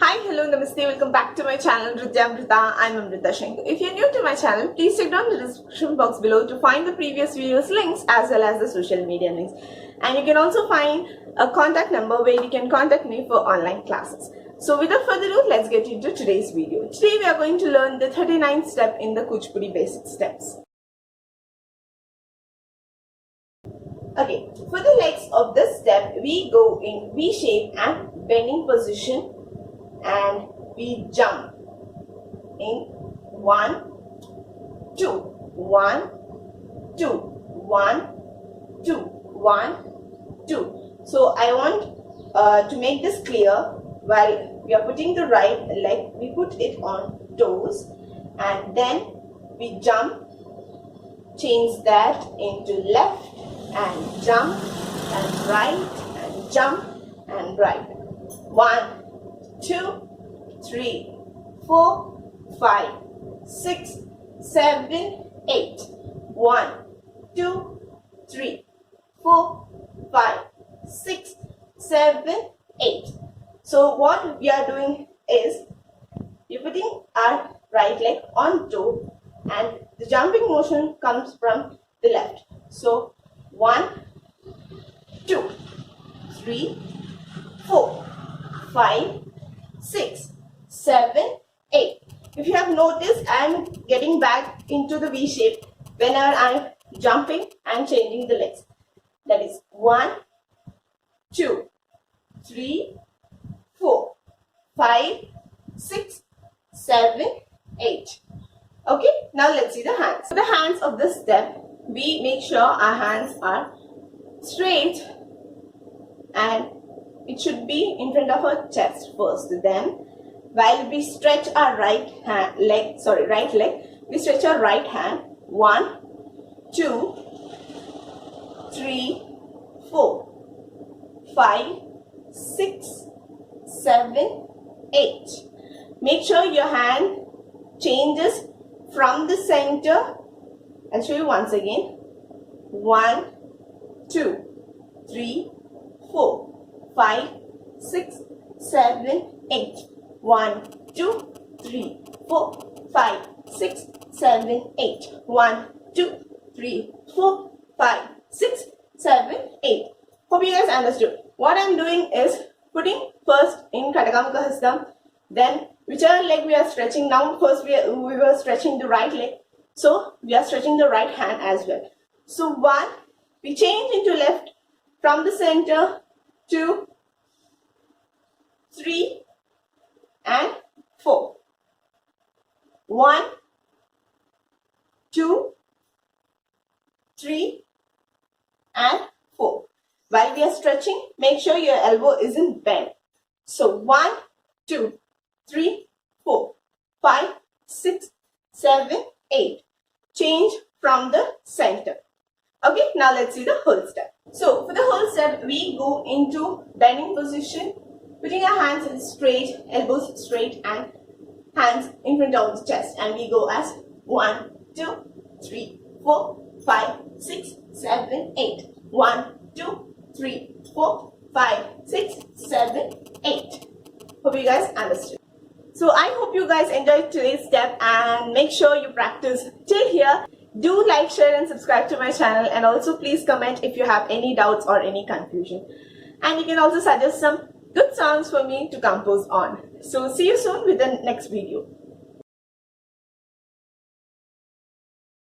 Hi, hello, namaste. Welcome back to my channel Nritya Amrita. I'm Amrita Shankar. If you're new to my channel, please check down the description box below to find the previous videos links as well as the social media links. And you can also find a contact number where you can contact me for online classes. So without further ado, let's get into today's video. Today we are going to learn the 39th step in the Kuchipudi basic steps. Okay, for the legs of this step, we go in V shape and bending position and we jump in 1, 2, 1, 2, 1, 2, 1, 2. So I want to make this clear. While we are putting the right leg, we put it on toes and then we jump, change that into left and jump and right and jump and right. 1, 2, 3, 4, 5, 6, 7, 8. 1, 2, 3, 4, 5, 6, 7, 8. So what we are doing is we're putting our right leg on toe and the jumping motion comes from the left. So 1, 2, 3, 4, 5, 6, 7, 8. If you have noticed, I am getting back into the V shape whenever I am jumping and changing the legs. That is 1, 2, 3, 4, 5, 6, 7, 8. Okay, now let's see the hands. For the hands of this step, we make sure our hands are straight and it should be in front of our chest first. Then, while we stretch our right leg, we stretch our right hand. 1, 2, 3, 4, 5, 6, 7, 8. Make sure your hand changes from the center. I'll show you once again. 1, 2, 3, 4, 5, 6, 7, 8. 1, 2, 3, 4, 5, 6, 7, 8. 1, 2, 3, 4, 5, 6, 7, 8. Hope you guys understood. What I'm doing is putting first in Katakamukha Hastam, then whichever leg we are stretching. Now first we were stretching the right leg, so we are stretching the right hand as well. So 1, we change into left from the center. 2, 3 and 4. 1, 2, 3 and 4. While we are stretching, make sure your elbow isn't bent. So 1, 2, 3, 4, 5, 6, 7, 8. Change from the center. Okay, now let's see the whole step. So for the whole step, we go into bending position, putting our hands in straight, elbows straight and hands in front of the chest. And we go as 1, 2, 3, 4, 5, 6, 7, 8. 1, 2, 3, 4, 5, 6, 7, 8. Hope you guys understood. So I hope you guys enjoyed today's step and make sure you practice till here. Do like, share and subscribe to my channel, and also please comment if you have any doubts or any confusion. And you can also suggest some good songs for me to compose on. So see you soon with the next video.